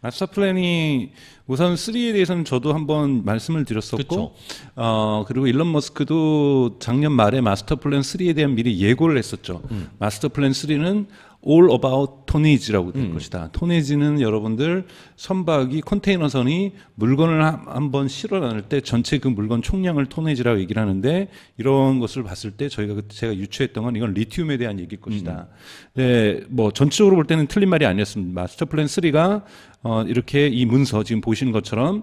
마스터 플랜이 우선 3에 대해서는 저도 한번 말씀을 드렸었고, 그리고 일론 머스크도 작년 말에 마스터 플랜 3에 대한 미리 예고를 했었죠. 마스터 플랜 3는 all about tonnage라고 될 것이다. tonnage는 여러분들 선박이 컨테이너선이 물건을 한번 실어 나눌 때 전체 그 물건 총량을 tonnage라고 얘기를 하는데, 이런 것을 봤을 때 제가 유추했던 건 이건 리튬에 대한 얘기일 것이다. 네, 뭐 전체적으로 볼 때는 틀린 말이 아니었습니다. 마스터 플랜 3가 이렇게 이 문서 지금 보시는 것처럼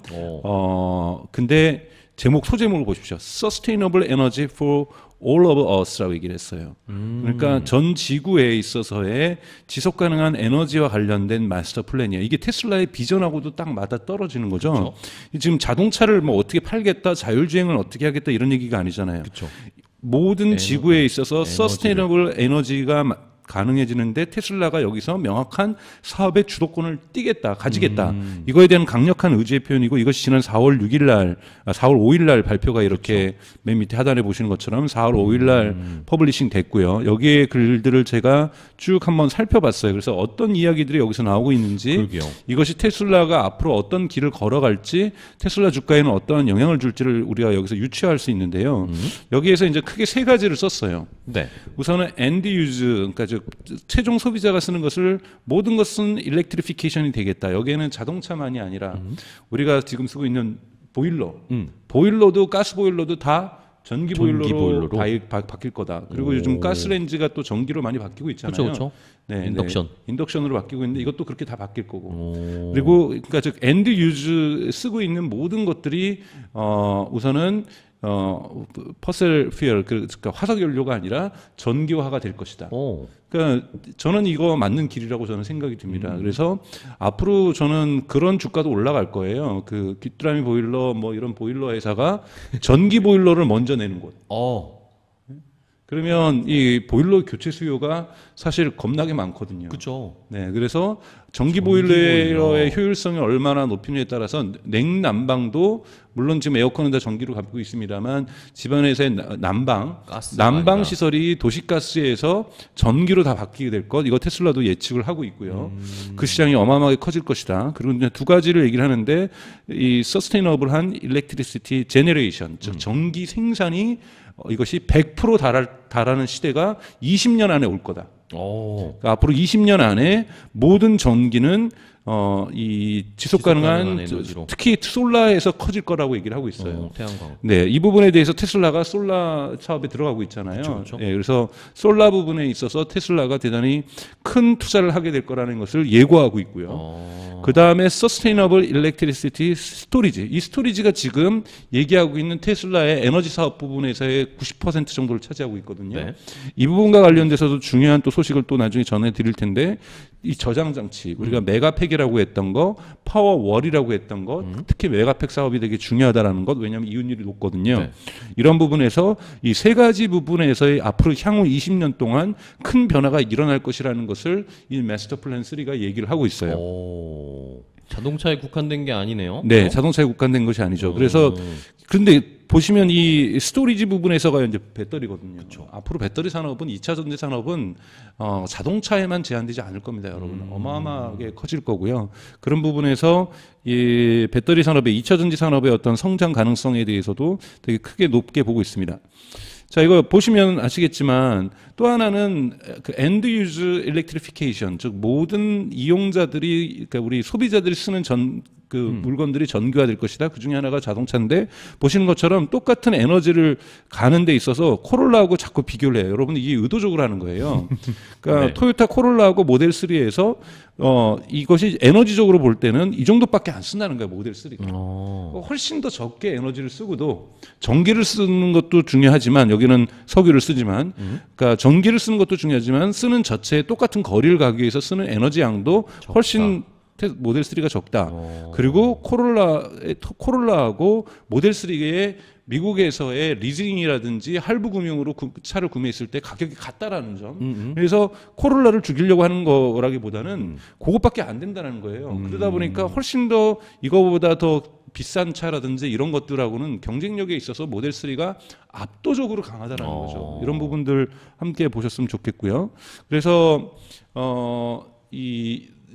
근데 소제목을 보십시오. Sustainable Energy for All of Us라고 얘기를 했어요. 그러니까 전 지구에 있어서의 지속 가능한 에너지와 관련된 마스터 플랜이에요. 이게 테슬라의 비전하고도 딱 맞아 떨어지는 거죠. 그렇죠. 지금 자동차를 뭐 어떻게 팔겠다, 자율주행을 어떻게 하겠다 이런 얘기가 아니잖아요. 그렇죠. 모든 지구에 있어서 서스테이너블 에너지가 가능해지는데 테슬라가 여기서 명확한 사업의 주도권을 가지겠다. 이거에 대한 강력한 의지의 표현이고, 이것이 지난 4월 5일 날 발표가 이렇게 맨 밑에 하단에 보시는 것처럼 4월 5일 날 퍼블리싱 됐고요. 여기에 글들을 제가 쭉 한번 살펴봤어요. 그래서 어떤 이야기들이 여기서 나오고 있는지, 그러게요. 이것이 테슬라가 앞으로 어떤 길을 걸어갈지, 테슬라 주가에는 어떤 영향을 줄지를 우리가 여기서 유추할 수 있는데요. 여기에서 이제 크게 세 가지를 썼어요. 네. 우선은 end use, 그러니까 최종 소비자가 쓰는 것을 모든 것은 일렉트리피케이션이 되겠다. 여기에는 자동차만이 아니라 우리가 지금 쓰고 있는 보일러도 가스 보일러도 다 전기 보일러로 바뀔 거다. 그리고 요즘 가스레인지가 또 전기로 많이 바뀌고 있잖아요. 그렇죠. 네, 인덕션으로 바뀌고 있는데 이것도 그렇게 다 바뀔 거고. 그리고 그러니까 즉 엔드 유즈 쓰고 있는 모든 것들이 우선은 퍼셀 퓨얼, 그러니까 화석 연료가 아니라 전기화가 될 것이다. 그러니까 저는 이거 맞는 길이라고 저는 생각이 듭니다. 그래서 앞으로 저는 그런 주가도 올라갈 거예요. 그 귀뚜라미 보일러 뭐 이런 보일러 회사가 전기 보일러를 먼저 내는 곳. 그러면 이 보일러 교체 수요가 사실 겁나게 많거든요. 그렇죠. 네, 그래서 전기 보일러의 효율성이 얼마나 높이냐에 따라서 냉난방도 물론 지금 에어컨은 다 전기로 가지고 있습니다만 집안에서의 난방 시설이 도시가스에서 전기로 다 바뀌게 될 것, 이거 테슬라도 예측을 하고 있고요. 그 시장이 어마어마하게 커질 것이다. 그리고 이제 두 가지를 얘기를 하는데, 이 서스테이너블한 일렉트리시티 제너레이션, 즉 전기 생산이 이것이 100% 달하는 시대가 20년 안에 올 거다. 그러니까 앞으로 20년 안에 모든 전기는 이 지속 가능한 특히 솔라에서 커질 거라고 얘기를 하고 있어요. 태양광. 네, 이 부분에 대해서 테슬라가 솔라 사업에 들어가고 있잖아요. 그렇죠. 네, 그래서 솔라 부분에 있어서 테슬라가 대단히 큰 투자를 하게 될 거라는 것을 예고하고 있고요. 그 다음에 서스테이너블 일렉트리시티 스토리지. 이 스토리지가 지금 얘기하고 있는 테슬라의 에너지 사업 부분에서의 90% 정도를 차지하고 있거든요. 네. 이 부분과 관련돼서도 중요한 또 소식을 또 나중에 전해드릴 텐데, 이 저장 장치, 우리가 메가팩이라고 했던 거, 파워월이라고 했던 거, 특히 메가팩 사업이 되게 중요하다라는 것, 왜냐하면 이윤율이 높거든요. 네. 이런 부분에서 이 세 가지 부분에서의 앞으로 향후 20년 동안 큰 변화가 일어날 것이라는 것을 이 마스터 플랜 3가 얘기를 하고 있어요. 자동차에 국한된 게 아니네요. 네, 자동차에 국한된 것이 아니죠. 그래서 그런데 보시면 이 스토리지 부분에서가 이제 배터리거든요. 그렇죠. 앞으로 배터리 산업은 2차 전지 산업은 자동차에만 제한되지 않을 겁니다, 여러분. 어마어마하게 커질 거고요. 그런 부분에서 이 배터리 산업의 2차 전지 산업의 어떤 성장 가능성에 대해서도 되게 크게 높게 보고 있습니다. 자, 이거 보시면 아시겠지만 또 하나는 그 엔드 유즈 일렉트리피케이션, 즉 모든 이용자들이, 그러니까 우리 소비자들이 쓰는 물건들이 전기화될 것이다. 그 중에 하나가 자동차인데, 보시는 것처럼 똑같은 에너지를 가는 데 있어서 코롤라하고 자꾸 비교를 해요. 여러분, 이게 의도적으로 하는 거예요. 그러니까 네. 토요타 코롤라하고 모델 3에서 이것이 에너지적으로 볼 때는 이 정도밖에 안 쓴다는 거예요, 모델 3가. 훨씬 더 적게 에너지를 쓰고도, 전기를 쓰는 것도 중요하지만, 여기는 석유를 쓰지만, 그러니까 전기를 쓰는 것도 중요하지만 쓰는 자체에 똑같은 거리를 가기 위해서 쓰는 에너지 양도 훨씬 모델 3가 적다. 그리고 코롤라하고 모델 3의 미국에서의 리징이라든지 할부 금융으로 차를 구매했을 때 가격이 같다라는 점. 그래서 코롤라를 죽이려고 하는 거라기보다는 그것밖에 안 된다는 거예요. 그러다 보니까 훨씬 더 이거보다 더 비싼 차라든지 이런 것들하고는 경쟁력에 있어서 모델 3가 압도적으로 강하다라는 거죠. 이런 부분들 함께 보셨으면 좋겠고요. 그래서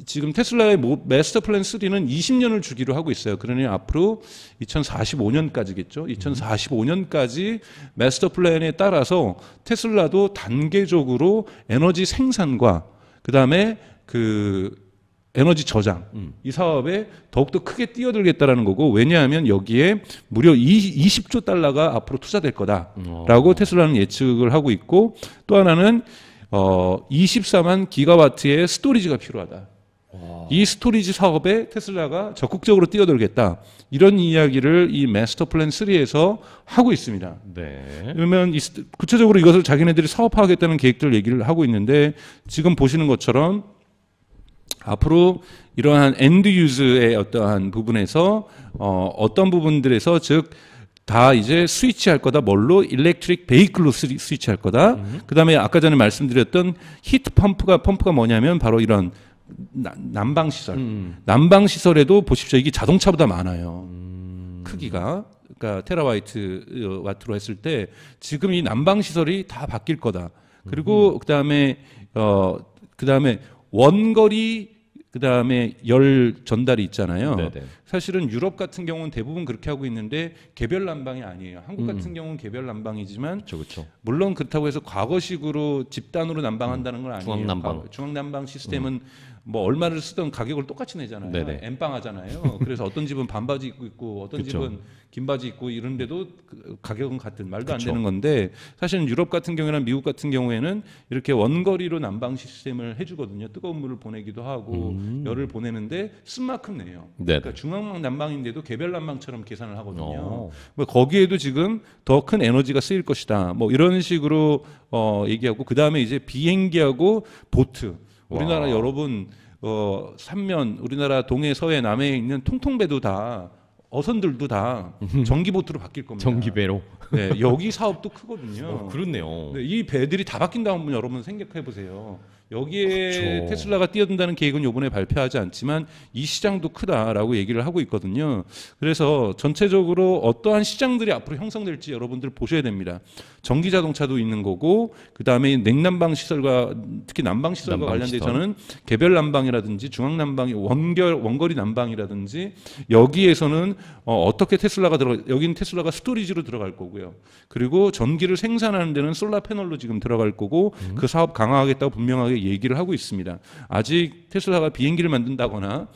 지금 테슬라의 마스터 플랜 3는 20년을 주기로 하고 있어요. 그러니 앞으로 2045년까지겠죠. 2045년까지 마스터 플랜에 따라서 테슬라도 단계적으로 에너지 생산과 그다음에 그 에너지 저장 이 사업에 더욱더 크게 뛰어들겠다라는 거고, 왜냐하면 여기에 무려 20조 달러가 앞으로 투자될 거다라고 테슬라는 예측을 하고 있고, 또 하나는 24만 기가와트의 스토리지가 필요하다. 이 스토리지 사업에 테슬라가 적극적으로 뛰어들겠다. 이런 이야기를 이 마스터 플랜 3에서 하고 있습니다. 네. 그러면 구체적으로 이것을 자기네들이 사업화하겠다는 계획들 얘기를 하고 있는데, 지금 보시는 것처럼 앞으로 이러한 엔드 유즈의 어떠한 부분에서 어떤 부분들에서 즉 다 이제 스위치할 거다. 뭘로? 일렉트릭 베이클로 스위치할 거다. 그다음에 아까 전에 말씀드렸던 히트 펌프가 뭐냐면 바로 이런 난방 시설. 난방 시설에도 보십시오. 이게 자동차보다 많아요. 크기가. 그러니까 와트로 했을 때 지금 이 난방 시설이 다 바뀔 거다. 그리고 그다음에 원거리 그다음에 열 전달이 있잖아요. 네네. 사실은 유럽 같은 경우는 대부분 그렇게 하고 있는데 개별 난방이 아니에요. 한국 같은 경우는 개별 난방이지만 그렇죠. 물론 그렇다고 해서 과거식으로 집단으로 난방한다는 건 아니에요. 중앙난방. 중앙난방 시스템은 뭐 얼마를 쓰던 가격을 똑같이 내잖아요. 네네. 엠빵 하잖아요. 그래서 어떤 집은 반바지 입고 있고 어떤 그쵸. 집은 긴 바지 입고 이런데도 가격은 같은 말도 안 그쵸. 되는 건데, 사실은 유럽 같은 경우나 미국 같은 경우에는 이렇게 원거리로 난방 시스템을 해주거든요. 뜨거운 물을 보내기도 하고 열을 보내는데 쓴 만큼 내요. 네네. 그러니까 중앙 난방인데도 개별 난방처럼 계산을 하거든요. 뭐 거기에도 지금 더 큰 에너지가 쓰일 것이다. 뭐 이런 식으로 얘기하고, 그 다음에 이제 비행기하고 보트. 우리나라 와. 여러분 삼면 우리나라 동해 서해 남해에 있는 통통배도 다 어선들도 다 전기보트로 바뀔 겁니다. 전기배로. 네, 여기 사업도 크거든요. 그렇네요. 네, 이 배들이 다 바뀐다면 한번 여러분 생각해 보세요. 여기에 그쵸. 테슬라가 뛰어든다는 계획은 이번에 발표하지 않지만 이 시장도 크다라고 얘기를 하고 있거든요. 그래서 전체적으로 어떠한 시장들이 앞으로 형성될지 여러분들 보셔야 됩니다. 전기 자동차도 있는 거고, 그 다음에 냉난방 시설과 특히 난방 시설과 관련돼서는 개별 난방이라든지 중앙 난방이 원거리 난방이라든지, 여기에서는 어떻게 테슬라가 여기는 테슬라가 스토리지로 들어갈 거고요. 그리고 전기를 생산하는 데는 솔라 패널로 지금 들어갈 거고, 그 사업 강화하겠다고 분명하게 얘기를 하고 있습니다. 아직 테슬라가 비행기를 만든다거나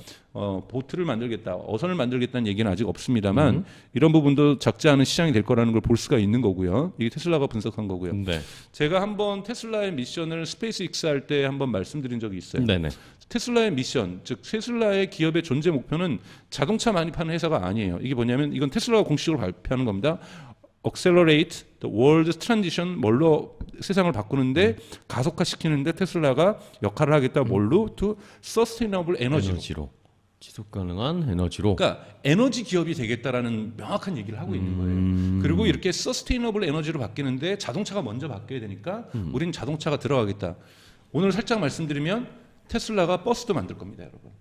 보트를 만들겠다, 어선을 만들겠다는 얘기는 아직 없습니다만 이런 부분도 적지 않은 시장이 될 거라는 걸 볼 수가 있는 거고요. 이게 테슬라가 분석한 거고요. 네. 제가 한번 테슬라의 미션을 스페이스X 할 때 한번 말씀드린 적이 있어요. 네네. 테슬라의 미션, 즉 테슬라의 기업의 존재 목표는 자동차 많이 파는 회사가 아니에요. 이게 뭐냐면, 이건 테슬라가 공식적으로 발표하는 겁니다. Accelerate the world's transition, 뭘로 세상을 바꾸는데 가속화시키는데 테슬라가 역할을 하겠다. 뭘로? To sustainable energy로. 지속 가능한 에너지로. 그러니까 에너지 기업이 되겠다라는 명확한 얘기를 하고 있는 거예요. 그리고 이렇게 서스테이너블 에너지로 바뀌는데 자동차가 먼저 바뀌어야 되니까 우리는 자동차가 들어가겠다. 오늘 살짝 말씀드리면 테슬라가 버스도 만들 겁니다, 여러분.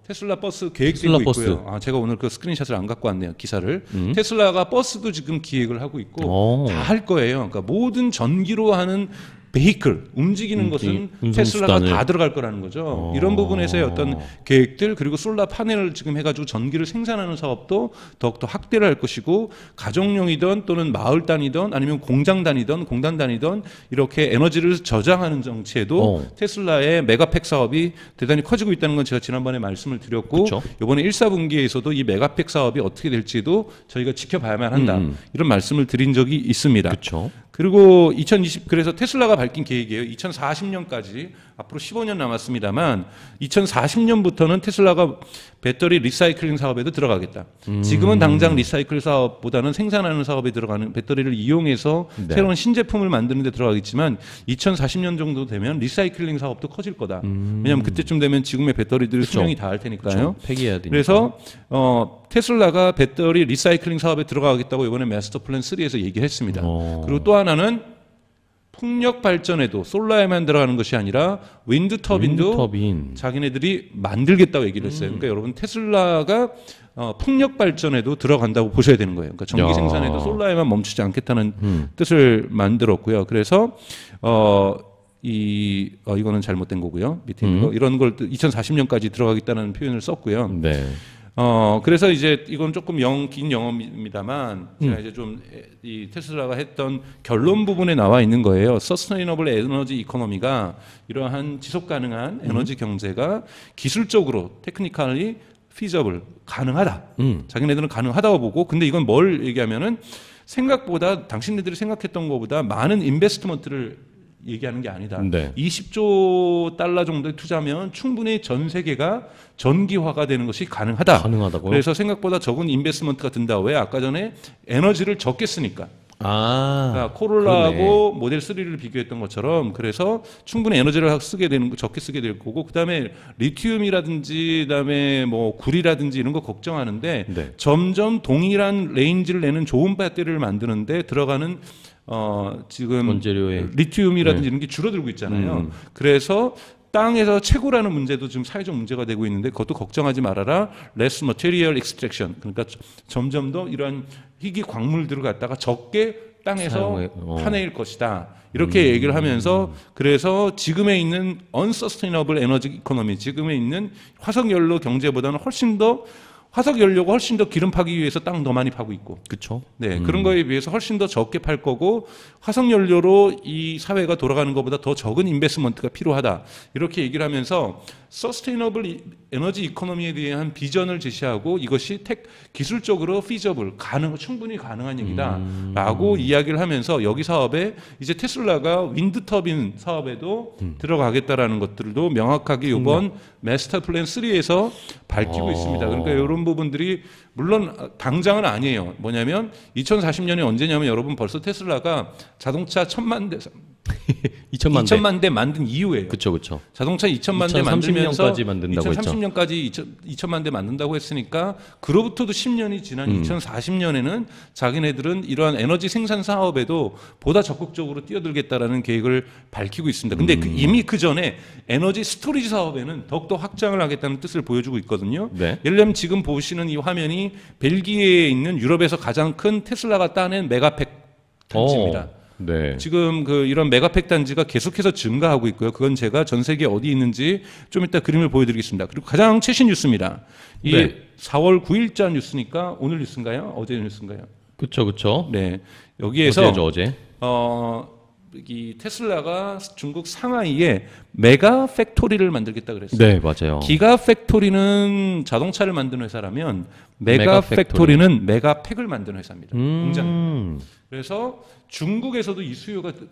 테슬라 버스 계획되고 있고요. 제가 오늘 그 스크린샷을 안 갖고 왔네요, 기사를. 테슬라가 버스도 지금 기획을 하고 있고 다 할 거예요. 그러니까 모든 전기로 하는 베이클, 움직이는 것은 테슬라가 다 들어갈 거라는 거죠. 이런 부분에서의 어떤 계획들, 그리고 솔라 파넬을 지금 해가지고 전기를 생산하는 사업도 더욱더 확대를 할 것이고, 가정용이든 또는 마을 단위든 아니면 공장 단위든 공단 단위든 이렇게 에너지를 저장하는 정치에도 테슬라의 메가팩 사업이 대단히 커지고 있다는 건 제가 지난번에 말씀을 드렸고, 이번에 1사분기에서도 이 메가팩 사업이 어떻게 될지도 저희가 지켜봐야만 한다. 이런 말씀을 드린 적이 있습니다. 그쵸. 그리고 그래서 테슬라가 밝힌 계획이에요. 2040년까지, 앞으로 15년 남았습니다만 2040년부터는 테슬라가 배터리 리사이클링 사업에도 들어가겠다. 지금은 당장 리사이클 사업보다는 생산하는 사업에 들어가는, 배터리를 이용해서 새로운 신제품을 만드는 데 들어가겠지만 2040년 정도 되면 리사이클링 사업도 커질 거다. 왜냐하면 그때쯤 되면 지금의 배터리들이 수명이 닿을 테니까요. 폐기해야 되니까. 그래서 테슬라가 배터리 리사이클링 사업에 들어가겠다고 이번에 마스터 플랜 3에서 얘기를 했습니다. 그리고 또 하나는 풍력 발전에도 솔라에만 들어가는 것이 아니라 윈드 터빈도 자기네들이 만들겠다고 얘기를 했어요. 그러니까 여러분, 테슬라가 풍력 발전에도 들어간다고 보셔야 되는 거예요. 그러니까 전기 생산에도 솔라에만 멈추지 않겠다는 뜻을 만들었고요. 그래서 이거는 잘못된 거고요. 밑에 있는 거 이런 걸 2040년까지 들어가겠다는 표현을 썼고요. 네. 그래서 이제 이건 조금 긴 영어입니다만 제가 이제 좀 이 테슬라가 했던 결론 부분에 나와 있는 거예요. 서스테이너블 에너지 이코노미가 이러한 지속 가능한 에너지 경제가 기술적으로 테크니컬리 피저블 가능하다. 자기네들은 가능하다고 보고 근데 이건 뭘 얘기하면은 생각보다 당신네들이 생각했던 것보다 많은 인베스트먼트를 얘기하는 게 아니다. 네. 20조 달러 정도의 투자면 충분히 전 세계가 전기화가 되는 것이 가능하다. 가능하다고요? 그래서 생각보다 적은 인베스트먼트가 든다. 왜? 아까 전에 에너지를 적게 쓰니까. 그러니까 코롤라하고 모델 3를 비교했던 것처럼 그래서 충분히 에너지를 쓰게 되는 적게 쓰게 될 거고 그다음에 리튬이라든지 그다음에 뭐 구리라든지 이런 거 걱정하는데 네. 점점 동일한 레인지를 내는 좋은 배터리를 만드는데 들어가는 지금 원재료의 리튬이라든지 이런 게 줄어들고 있잖아요. 그래서 땅에서 채굴하는 문제도 지금 사회적 문제가 되고 있는데 그것도 걱정하지 말아라. less material extraction. 그러니까 점점 더 이러한 희귀 광물들을 갖다가 적게 땅에서 파낼 것이다. 이렇게 얘기를 하면서 그래서 지금에 있는 unsustainable energy economy, 지금에 있는 화석연료 경제보다는 훨씬 더 화석 연료가 훨씬 더 기름 파기 위해서 땅 더 많이 파고 있고. 그렇죠. 네, 그런 거에 비해서 훨씬 더 적게 팔 거고 화석 연료로 이 사회가 돌아가는 것보다 더 적은 인베스트먼트가 필요하다. 이렇게 얘기를 하면서 서스테이너블 에너지 이코노미에 대한 비전을 제시하고 이것이 기술적으로 피저블 충분히 가능한 얘기다라고 이야기를 하면서 여기 사업에 이제 테슬라가 윈드 터빈 사업에도 들어가겠다라는 것들도 명확하게 이번 마스터 플랜 3에서 밝히고 있습니다. 그러니까 이런 부분들이 물론 당장은 아니에요. 뭐냐면 2040년이 언제냐면 여러분 벌써 테슬라가 자동차 2천만 대 만든 이후에요. 그렇죠. 자동차 2천만 대 만들면서 2030년까지 만든다고 2030년까지 2천만 대 만든다고 했으니까 그로부터도 10년이 지난 2040년에는 자기네들은 이러한 에너지 생산 사업에도 보다 적극적으로 뛰어들겠다라는 계획을 밝히고 있습니다. 근데 이미 그 전에 에너지 스토리지 사업에는 더욱더 확장을 하겠다는 뜻을 보여주고 있거든요. 네. 예를 들면 지금 보시는 이 화면이 벨기에에 있는 유럽에서 가장 큰 테슬라가 따낸 메가팩 단지입니다. 네. 지금 이런 메가팩 단지가 계속해서 증가하고 있고요. 그건 제가 전 세계에 어디 있는지 좀 이따 그림을 보여드리겠습니다. 그리고 가장 최신 뉴스입니다. 이 4월 9일자 뉴스니까 오늘 뉴스인가요? 어제 뉴스인가요? 그렇죠. 네. 여기에서 어제. 이 테슬라가 중국 상하이에 메가 팩토리를 만들겠다 그랬어요. 네, 맞아요. 기가 팩토리는 자동차를 만드는 회사라면 메가 팩토리는 메가팩을 만드는 회사입니다. 공장입니다. 그래서 중국에서도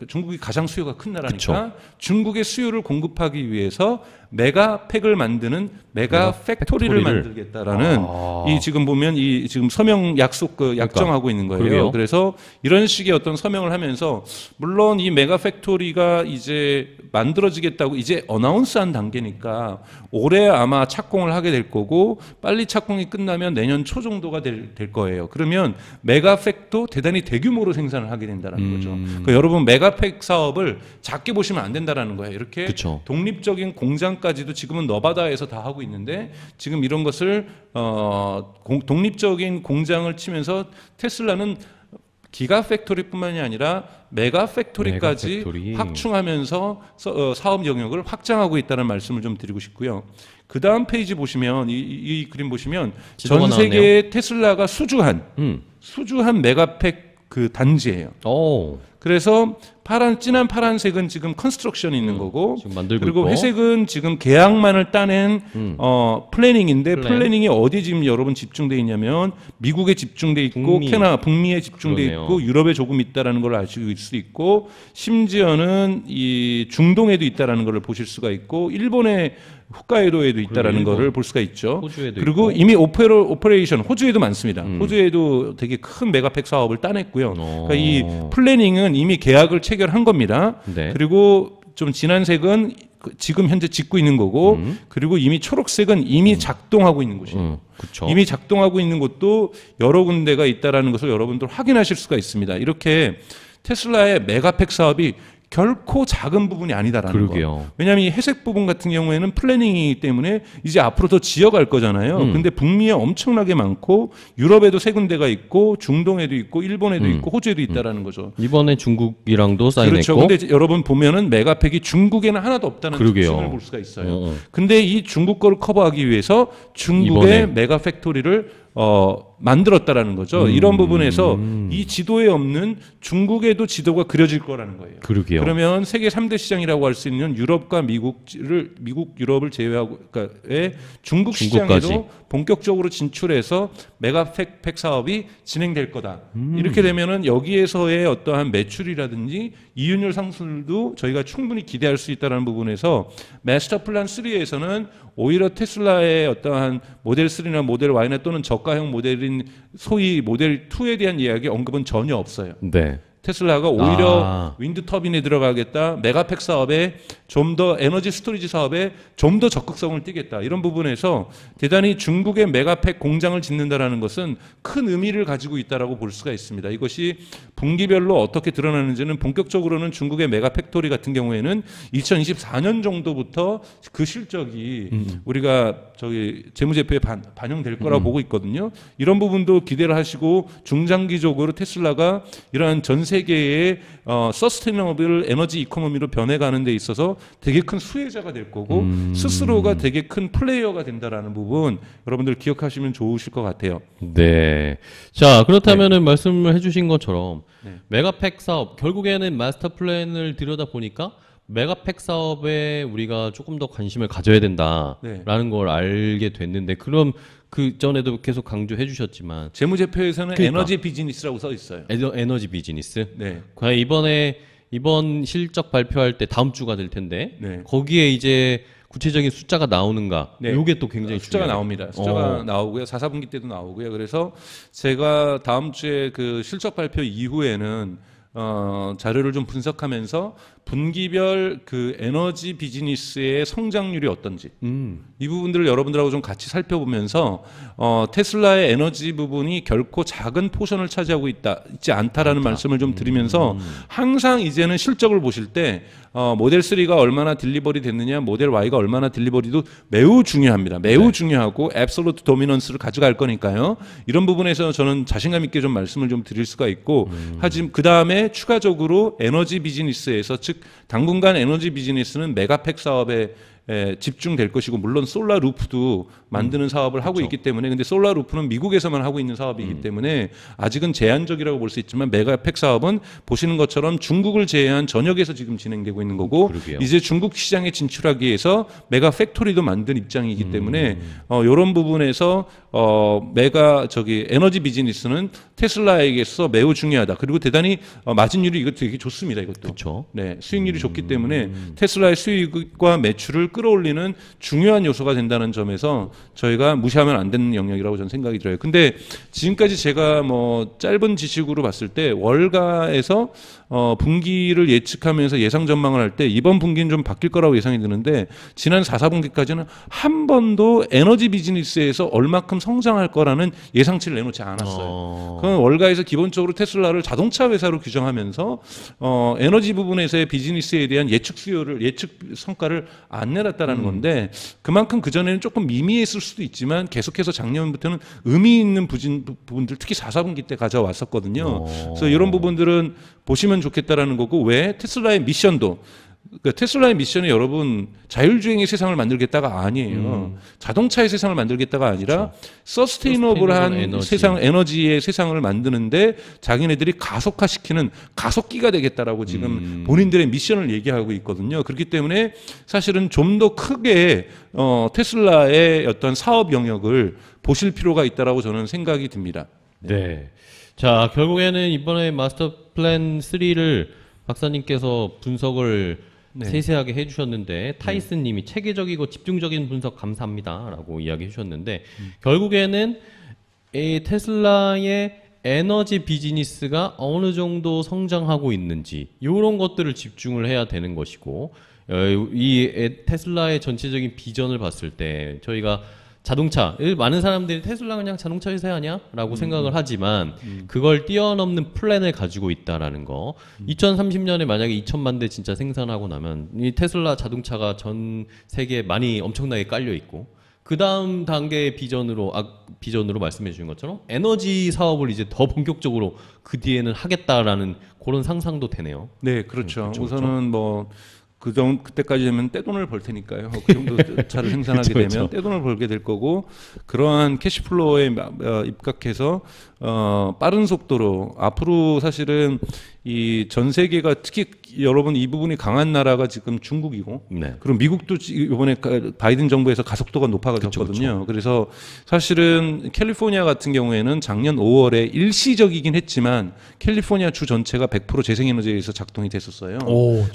중국이 가장 수요가 큰 나라니까 중국의 수요를 공급하기 위해서 메가팩을 만드는 메가 팩토리를 만들겠다라는 이 지금 보면 이 지금 서명 약정하고 있는 거예요. 그러게요. 그래서 이런 식의 어떤 서명을 하면서 물론 이 메가 팩토리가 이제 만들어지겠다고 이제 어나운스한 단계니까 올해 아마 착공을 하게 될 거고 빨리 착공이 끝나면 내년 초 정도가 될 거예요. 그러면 메가팩도 대단히 대규모로 생산을 하게 된다는 거죠. 그러니까 여러분 메가팩 사업을 작게 보시면 안 된다라는 거예요. 이렇게 그쵸. 독립적인 공장까지도 지금은 너바다에서 다 하고 있는데 지금 이런 것을 독립적인 공장을 치면서 테슬라는 기가 팩토리뿐만이 아니라 메가 팩토리까지 확충하면서 사업 영역을 확장하고 있다는 말씀을 좀 드리고 싶고요. 그 다음 페이지 보시면 이 그림 보시면 전 세계에 테슬라가 수주한 메가팩 단지예요. 그래서 진한 파란색은 지금 컨스트럭션이 있는 거고 지금 만들고 그리고 있고. 회색은 지금 계약만을 따낸 플래닝인데 플래닝이 어디 지금 여러분 집중돼 있냐면 미국에 집중돼 있고 북미에 집중돼 있고 유럽에 조금 있다라는 걸 아실 수 있고 심지어는 이 중동에도 있다라는 걸 보실 수가 있고 일본의 훅가이도에도 있다라는 것을 볼 수가 있죠. 그리고 이미 오퍼레이션 호주에도 많습니다. 호주에도 되게 큰 메가팩 사업을 따냈고요. 그러니까 이 플래닝은 이미 계약을 체결한 겁니다. 네. 그리고 좀 진한 색은 지금 현재 짓고 있는 거고 그리고 이미 초록색은 이미 작동하고 있는 곳이에요. 이미 작동하고 있는 곳도 여러 군데가 있다라는 것을 여러분들 확인하실 수가 있습니다. 이렇게 테슬라의 메가팩 사업이 결코 작은 부분이 아니다라는 그러게요. 거. 왜냐하면 이 회색 부분 같은 경우에는 플래닝이기 때문에 이제 앞으로 더 지어갈 거잖아요. 근데 북미에 엄청나게 많고 유럽에도 세 군데가 있고 중동에도 있고 일본에도 있고 호주에도 있다라는 거죠. 이번에 중국이랑도 사인했고. 그렇죠. 근데 여러분 보면은 메가팩이 중국에는 하나도 없다는 그러게요. 특징을 볼 수가 있어요. 근데 이 중국 거를 커버하기 위해서 중국의 메가 팩토리를 만들었다라는 거죠. 이런 부분에서 이 지도에 없는 중국에도 지도가 그려질 거라는 거예요. 그러게요. 그러면 세계 3대 시장이라고 할 수 있는 유럽과 미국, 유럽을 제외하고 그러니까 중국 중국까지. 시장에도 본격적으로 진출해서 메가팩 사업이 진행될 거다. 이렇게 되면은 여기에서의 어떠한 매출이라든지 이윤율 상승도 저희가 충분히 기대할 수 있다는 부분에서 마스터 플랜 3에서는 오히려 테슬라의 어떠한 모델 3나 모델 Y나 또는 저가형 모델인 소위 모델 2에 대한 이야기 언급은 전혀 없어요. 네. 테슬라가 오히려 윈드 터빈에 들어가겠다, 메가팩 사업에 좀 더 에너지 스토리지 사업에 좀 더 적극성을 띠겠다. 이런 부분에서 대단히 중국의 메가팩 공장을 짓는다라는 것은 큰 의미를 가지고 있다라고 볼 수가 있습니다. 이것이 분기별로 어떻게 드러나는지는 본격적으로는 중국의 메가팩토리 같은 경우에는 2024년 정도부터 그 실적이 우리가 저기 재무제표에 반영될 거라고 보고 있거든요. 이런 부분도 기대를 하시고 중장기적으로 테슬라가 이러한 전 세계의 서스테이너블 에너지 이코노미로 변해가는 데 있어서 되게 큰 수혜자가 될 거고 스스로가 되게 큰 플레이어가 된다라는 부분 여러분들 기억하시면 좋으실 것 같아요. 네. 자, 그렇다면은 말씀을 해주신 것처럼 메가팩 사업 결국에는 마스터 플랜을 들여다 보니까 메가팩 사업에 우리가 조금 더 관심을 가져야 된다라는 걸 알게 됐는데 그럼 그 전에도 계속 강조해 주셨지만 재무제표에서는 그러니까. 에너지 비즈니스라고 써 있어요. 에너지 비즈니스. 네. 과연 이번 실적 발표할 때 다음 주가 될 텐데 네. 거기에 이제 구체적인 숫자가 나오는가? 네. 요게 또 굉장히 숫자가 중요해요. 나옵니다. 숫자가 나오고요. 4사분기 때도 나오고요. 그래서 제가 다음 주에 그 실적 발표 이후에는 자료를 좀 분석하면서 분기별 그 에너지 비즈니스의 성장률이 어떤지 이 부분들을 여러분들하고 좀 같이 살펴보면서 테슬라의 에너지 부분이 결코 작은 포션을 차지하고 있지 않다라는 말씀을 좀 드리면서 항상 이제는 실적을 보실 때 모델 3가 얼마나 딜리버리 됐느냐, 모델 Y가 얼마나 딜리버리도 매우 중요합니다. 매우 중요하고 앱솔루트 도미넌스를 가져갈 거니까요. 이런 부분에서 저는 자신감 있게 좀 말씀을 좀 드릴 수가 있고 하지만 그 다음에 추가적으로 에너지 비즈니스에서 즉 당분간 에너지 비즈니스는 메가팩 사업에 집중될 것이고 물론 솔라 루프도 만드는 사업을 하고 있기 때문에 근데 솔라 루프는 미국에서만 하고 있는 사업이기 때문에 아직은 제한적이라고 볼 수 있지만 메가팩 사업은 보시는 것처럼 중국을 제외한 전역에서 지금 진행되고 있는 거고 그러게요. 이제 중국 시장에 진출하기 위해서 메가 팩토리도 만든 입장이기 때문에 이런 부분에서 에너지 비즈니스는 테슬라에게서 매우 중요하다. 그리고 대단히 마진율이 이거 되게 좋습니다. 이것도. 그렇죠. 네, 수익률이 좋기 때문에 테슬라의 수익과 매출을 끌어올리는 중요한 요소가 된다는 점에서 저희가 무시하면 안 되는 영역이라고 저는 생각이 들어요. 근데 지금까지 제가 뭐 짧은 지식으로 봤을 때 월가에서 분기를 예측하면서 예상 전망을 할 때 이번 분기는 좀 바뀔 거라고 예상이 드는데 지난 4분기까지는 한 번도 에너지 비즈니스에서 얼마큼 성장할 거라는 예상치를 내놓지 않았어요. 그건 월가에서 기본적으로 테슬라를 자동차 회사로 규정하면서 에너지 부분에서의 비즈니스에 대한 예측 성과를 안 내놨다라는 건데 그만큼 그전에는 조금 미미했을 수도 있지만 계속해서 작년부터는 의미 있는 부분들 특히 4분기 때 가져왔었거든요. 그래서 이런 부분들은 보시면 좋겠다라는 거고 왜 테슬라의 미션도 그러니까 테슬라의 미션이 여러분 자율주행의 세상을 만들겠다가 아니에요. 자동차의 세상을 만들겠다가 아니라 서스테이너블한 에너지의 세상을 만드는데 자기네들이 가속화시키는 가속기가 되겠다라고 지금 본인들의 미션을 얘기하고 있거든요. 그렇기 때문에 사실은 좀 더 크게 테슬라의 어떤 사업 영역을 보실 필요가 있다라고 저는 생각이 듭니다. 네. 자, 결국에는 이번에 마스터 플랜 3를 박사님께서 분석을 세세하게 해주셨는데 타이슨 님이 체계적이고 집중적인 분석 감사합니다라고 이야기해 주셨는데 결국에는 이 테슬라의 에너지 비즈니스가 어느 정도 성장하고 있는지 이런 것들을 집중을 해야 되는 것이고 이 테슬라의 전체적인 비전을 봤을 때 저희가 자동차 많은 사람들이 테슬라 그냥 자동차 회사 아니야라고 생각을 하지만 그걸 뛰어넘는 플랜을 가지고 있다라는 거. 2030년에 만약에 2천만 대 진짜 생산하고 나면 이 테슬라 자동차가 전 세계에 많이 엄청나게 깔려 있고 그 다음 단계의 비전으로 말씀해 주신 것처럼 에너지 사업을 이제 더 본격적으로 그 뒤에는 하겠다라는 그런 상상도 되네요. 네, 그렇죠. 우선은 뭐 그때까지 되면 떼돈을 벌 테니까요. 그 정도 차를 생산하게 되면 떼돈을 벌게 될 거고, 그러한 캐시플로우에 입각해서 빠른 속도로 앞으로 사실은 이 전 세계가 특히 여러분 이 부분이 강한 나라가 지금 중국이고, 네. 그리고 미국도 이번에 바이든 정부에서 가속도가 높아졌거든요. 그래서 사실은 캘리포니아 같은 경우에는 작년 5월에 일시적이긴 했지만 캘리포니아 주 전체가 100% 재생에너지에 의해서 작동이 됐었어요.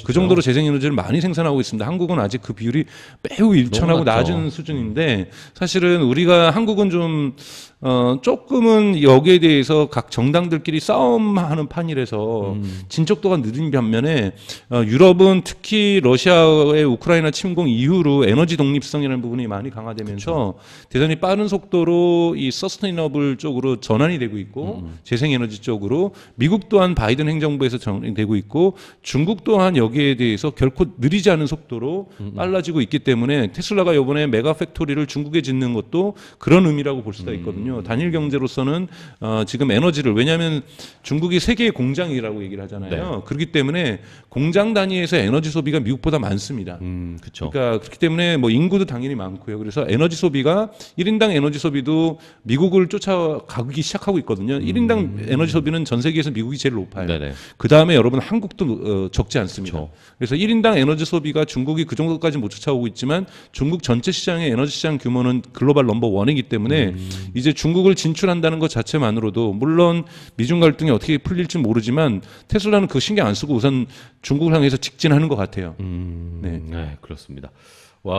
그 정도로 재생에너지를 많이 생산하고 있습니다. 한국은 아직 그 비율이 매우 일천하고 낮은 수준인데, 사실은 우리가 한국은 좀 조금은 여기에 대해서 각 정당들끼리 싸움하는 판이라서 진척도가 느린 반면에 유럽은 특히 러시아의 우크라이나 침공 이후로 에너지 독립성이라는 부분이 많이 강화되면서 대단히 빠른 속도로 이 서스테이너블 쪽으로 전환이 되고 있고 재생에너지 쪽으로 미국 또한 바이든 행정부에서 전환이 되고 있고 중국 또한 여기에 대해서 결코 느리지 않은 속도로 빨라지고 있기 때문에 테슬라가 이번에 메가 팩토리를 중국에 짓는 것도 그런 의미라고 볼 수가 있거든요. 단일 경제로서는 지금 에너지를, 왜냐하면 중국이 세계의 공장이라고 얘기를 하잖아요. 네. 그렇기 때문에 공장 단위에서 에너지 소비가 미국보다 많습니다. 그렇죠. 그러니까 그렇기 때문에 뭐 인구도 당연히 많고요. 그래서 에너지 소비가 1인당 에너지 소비도 미국을 쫓아가기 시작하고 있거든요. 1인당 에너지 소비는 전 세계에서 미국이 제일 높아요. 그 다음에 여러분 한국도 적지 않습니다. 그쵸. 그래서 1인당 에너지 소비가 중국이 그 정도까지 못 쫓아오고 있지만 중국 전체 시장의 에너지 시장 규모는 글로벌 넘버 원이기 때문에 이제 중국을 진출한다는 것 자체만으로도, 물론 미중 갈등이 어떻게 풀릴지 모르지만 테슬라는 그거 신경 안 쓰고 우선 중국을 향해서 직진하는 것 같아요. 네, 그렇습니다. 와.